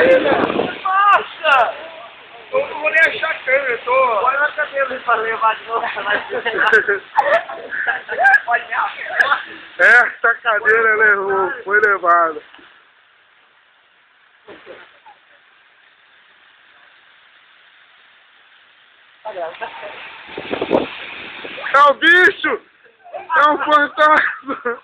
aí, velho. Nossa! Eu não vou nem achar a câmera, eu tô... Olha na cabelo pra levar de novo. Pode Essa cadeira levou, foi levada. É o bicho! É um fantasma!